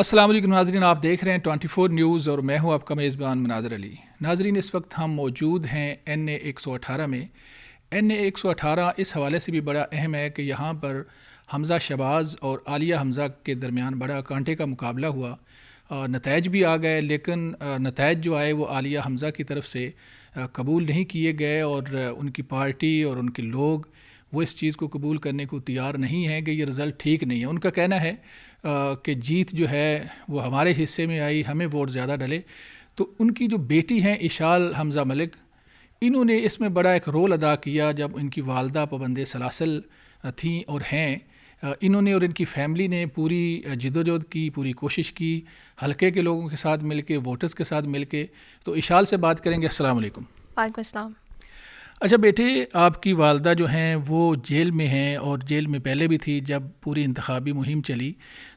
السلام علیکم ناظرین، آپ دیکھ رہے ہیں 24 نیوز اور میں ہوں آپ کا میزبان مناظر علی۔ ناظرین، اس وقت ہم موجود ہیں NA 118 میں۔ NA 118 اس حوالے سے بھی بڑا اہم ہے کہ یہاں پر حمزہ شہباز اور عالیہ حمزہ کے درمیان بڑا کانٹے کا مقابلہ ہوا، نتائج بھی آ گئے، لیکن نتائج جو آئے وہ عالیہ حمزہ کی طرف سے قبول نہیں کیے گئے، اور ان کی پارٹی اور ان کے لوگ وہ اس چیز کو قبول کرنے کو تیار نہیں ہیں کہ یہ رزلٹ ٹھیک نہیں ہے۔ ان کا کہنا ہے کہ جیت جو ہے وہ ہمارے حصے میں آئی، ہمیں ووٹ زیادہ ڈلے۔ تو ان کی جو بیٹی ہیں اشال حمزہ ملک، انہوں نے اس میں بڑا ایک رول ادا کیا جب ان کی والدہ پابند سلاسل تھیں اور ہیں۔ انہوں نے اور ان کی فیملی نے پوری جدوجہد کی، پوری کوشش کی، حلقے کے لوگوں کے ساتھ مل کے، ووٹرز کے ساتھ مل کے۔ تو اشال سے بات کریں گے۔ السلام علیکم۔ وعلیکم السلام۔ اچھا بیٹے، آپ کی والدہ جو ہیں وہ جیل میں ہیں، اور جیل میں پہلے بھی تھی جب پوری انتخابی مہم چلی،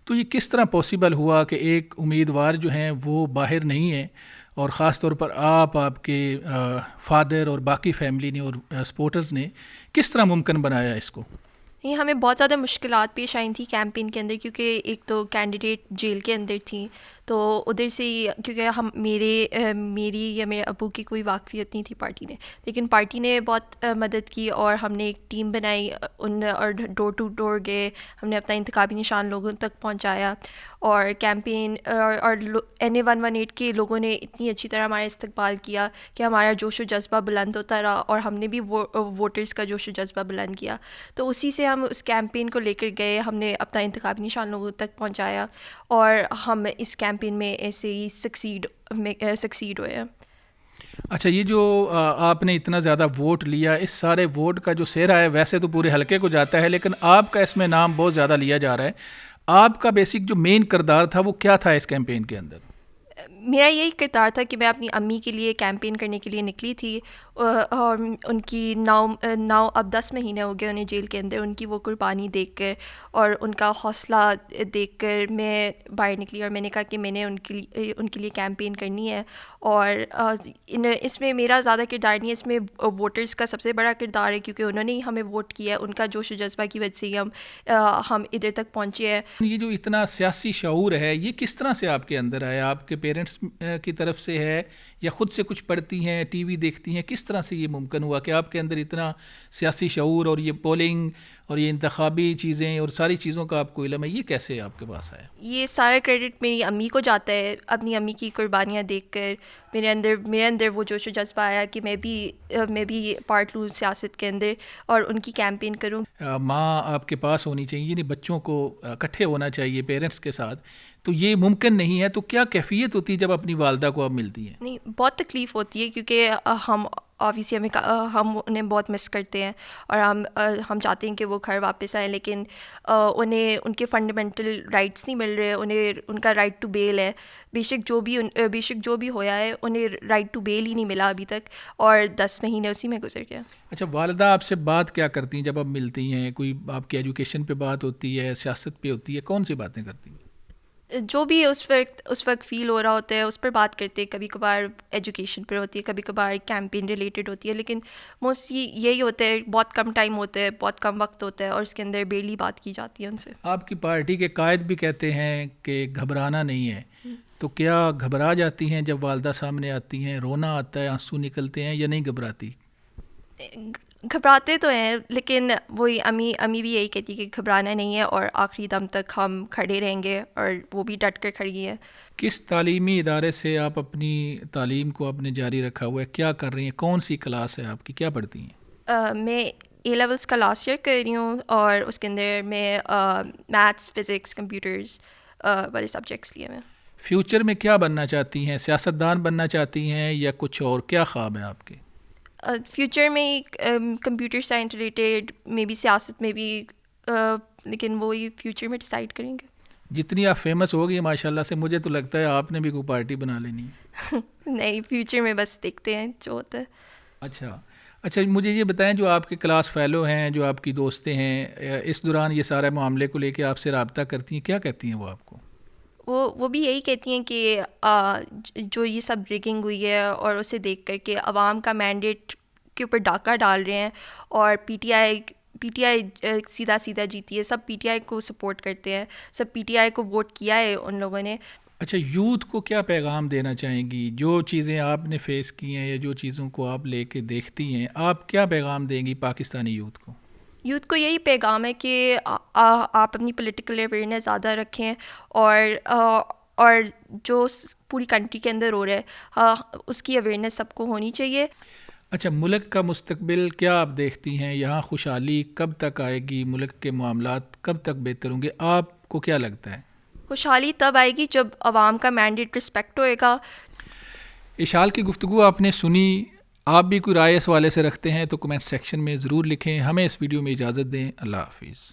تو یہ کس طرح پاسبل ہوا کہ ایک امیدوار جو ہیں وہ باہر نہیں ہیں، اور خاص طور پر آپ کے فادر اور باقی فیملی نے اور سپورٹرز نے کس طرح ممکن بنایا اس کو؟ یہ ہمیں بہت زیادہ مشکلات پیش آئی تھیں کیمپین کے اندر، کیونکہ ایک تو کینڈیڈیٹ جیل کے اندر تھیں، تو ادھر سے کیونکہ میری یا میرے ابو کی کوئی واقفیت نہیں تھی پارٹی نے، لیکن پارٹی نے بہت مدد کی، اور ہم نے ایک ٹیم بنائی اور ڈور ٹو ڈور گئے، ہم نے اپنا انتخابی نشان لوگوں تک پہنچایا، اور کیمپین اور NA 118 کے لوگوں نے اتنی اچھی طرح ہمارا استقبال کیا کہ ہمارا جوش و جذبہ بلند ہوتا رہا، اور ہم نے بھی ووٹرز کا جوش و جذبہ بلند کیا۔ تو اسی سے ہم اس کیمپین کو لے کر گئے، ہم نے اپنا انتخابی نشان لوگوں تک پہنچایا، اور ہم اس کیمپین میں ایسے ہی سکسیڈ ہوئے ہیں۔ اچھا، یہ جو آپ نے اتنا زیادہ ووٹ لیا، اس سارے ووٹ کا جو سہرا ہے ویسے تو پورے حلقے کو جاتا ہے، لیکن آپ کا اس میں نام بہت زیادہ لیا جا رہا ہے۔ آپ کا بیسک جو مین کردار تھا وہ کیا تھا اس کیمپین کے اندر؟ میرا یہی کردار تھا کہ میں اپنی امی کے لیے کیمپین کرنے کے لیے نکلی تھی، اور ان کی 9 اب 10 مہینے ہو گئے انہیں جیل کے اندر، ان کی وہ قربانی دیکھ کر اور ان کا حوصلہ دیکھ کر میں باہر نکلی، اور میں نے کہا کہ میں نے ان کے لیے کیمپین کرنی ہے۔ اور اس میں میرا زیادہ کردار نہیں ہے، اس میں ووٹرز کا سب سے بڑا کردار ہے، کیونکہ انہوں نے ہی ہمیں ووٹ کیا ہے، ان کا جوش و جذبہ کی وجہ سے ہی ہم ادھر تک پہنچے ہیں۔ یہ جو اتنا سیاسی شعور ہے یہ کس طرح سے آپ کے اندر آیا؟ آپ کے پیرنٹس کی طرف سے ہے یا خود سے کچھ پڑھتی ہیں، ٹی وی دیکھتی ہیں؟ کس طرح سے یہ ممکن ہوا کہ آپ کے اندر اتنا سیاسی شعور اور یہ پولنگ اور یہ انتخابی چیزیں اور ساری چیزوں کا آپ کو علم ہے؟ یہ کیسے آپ کے پاس آیا؟ یہ سارا کریڈٹ میری امی کو جاتا ہے۔ اپنی امی کی قربانیاں دیکھ کر میرے اندر وہ جوش و جذبہ آیا کہ میں بھی پارٹ لوں سیاست کے اندر اور ان کی کیمپین کروں۔ ماں آپ کے پاس ہونی چاہیے، یعنی بچوں کو اکٹھے ہونا چاہیے پیرنٹس کے ساتھ، تو یہ ممکن نہیں ہے۔ تو کیا کیفیت ہوتی ہے جب اپنی والدہ کو آپ ملتی ہیں؟ نہیں، بہت تکلیف ہوتی ہے، کیونکہ ہم انہیں بہت مس کرتے ہیں، اور ہم چاہتے ہیں کہ وہ گھر واپس آئیں، لیکن انہیں ان کے فنڈامنٹل رائٹس نہیں مل رہے۔ انہیں ان کا رائٹ ٹو بیل ہے، بے شک جو بھی ہوا ہے، انہیں رائٹ ٹو بیل ہی نہیں ملا ابھی تک، اور 10 مہینے اسی میں گزر گیا۔ اچھا، والدہ آپ سے بات کیا کرتی ہیں جب آپ ملتی ہیں؟ کوئی آپ کی ایجوکیشن پہ بات ہوتی ہے، سیاست پہ ہوتی ہے، کون سی باتیں کرتی ہیں؟ جو بھی اس وقت فیل ہو رہا ہوتا ہے اس پر بات کرتے ہیں۔ کبھی کبھار ایجوکیشن پر ہوتی ہے، کبھی کبھار کیمپین ریلیٹڈ ہوتی ہے، لیکن موسٹلی یہی ہوتا ہے۔ بہت کم ٹائم ہوتا ہے، بہت کم وقت ہوتا ہے، اور اس کے اندر بیرلی بات کی جاتی ہے ان سے۔ آپ کی پارٹی کے قائد بھی کہتے ہیں کہ گھبرانا نہیں ہے، تو کیا گھبرا جاتی ہیں جب والدہ سامنے آتی ہیں؟ رونا آتا ہے، آنسو نکلتے ہیں، یا نہیں گھبراتی؟ گھبراتے تو ہیں، لیکن وہی امی بھی یہی کہتی ہے کہ گھبرانا نہیں ہے، اور آخری دم تک ہم کھڑے رہیں گے، اور وہ بھی ڈٹ کر کھڑی ہیں۔ کس تعلیمی ادارے سے آپ اپنی تعلیم کو آپ نے جاری رکھا ہوا ہے؟ کیا کر رہی ہیں؟ کون سی کلاس ہے آپ کی؟ کیا پڑھتی ہیں؟ میں A لیولس کا لاسٹ ایئر کر رہی ہوں، اور اس کے اندر میں میتھس، فزکس، کمپیوٹرز والے سبجیکٹس لیے میں۔ فیوچر میں کیا بننا چاہتی ہیں؟ سیاستدان بننا چاہتی ہیں یا کچھ اور؟ کیا خواب ہیں آپ کے؟ فیوچر میں کمپیوٹر سائنس ریلیٹیڈ، میں بھی سیاست میں بھی، لیکن وہی فیوچر میں ڈیسائیڈ کریں گے۔ جتنی آپ فیمس ہوگی ماشاءاللہ سے، مجھے تو لگتا ہے آپ نے بھی کوئی پارٹی بنا لینی ہے۔ نہیں، فیوچر میں بس دیکھتے ہیں جو ہوتا ہے۔ اچھا، مجھے یہ بتائیں، جو آپ کے کلاس فیلو ہیں، جو آپ کی دوستیں ہیں، اس دوران یہ سارے معاملے کو لے کے آپ سے رابطہ کرتی ہیں، کیا کہتی ہیں وہ آپ کو؟ وہ بھی یہی کہتی ہیں کہ جو یہ سب ریگنگ ہوئی ہے، اور اسے دیکھ کر کے عوام کا مینڈیٹ کے اوپر ڈاکہ ڈال رہے ہیں، اور پی ٹی آئی سیدھا سیدھا جیتی ہے. سب پی ٹی آئی کو سپورٹ کرتے ہیں, سب پی ٹی آئی کو ووٹ کیا ہے ان لوگوں نے. اچھا, یوتھ کو کیا پیغام دینا چاہیں گی؟ جو چیزیں آپ نے فیس کی ہیں یا جو چیزوں کو آپ لے کے دیکھتی ہیں, آپ کیا پیغام دیں گی پاکستانی یوتھ کو؟ یوتھ کو یہی پیغام ہے کہ آپ اپنی پولیٹیکل اویئرنیس زیادہ رکھیں, اور جو پوری کنٹری کے اندر ہو رہا ہے اس کی اویئرنیس سب کو ہونی چاہیے. اچھا, ملک کا مستقبل کیا آپ دیکھتی ہیں؟ یہاں خوشحالی کب تک آئے گی؟ ملک کے معاملات کب تک بہتر ہوں گے؟ آپ کو کیا لگتا ہے؟ خوشحالی تب آئے گی جب عوام کا مینڈیٹ رسپیکٹ ہوئے گا. اشال کی گفتگو آپ نے سنی. آپ بھی کوئی رائے اس حوالے سے رکھتے ہیں تو کمنٹ سیکشن میں ضرور لکھیں. ہمیں اس ویڈیو میں اجازت دیں. اللہ حافظ.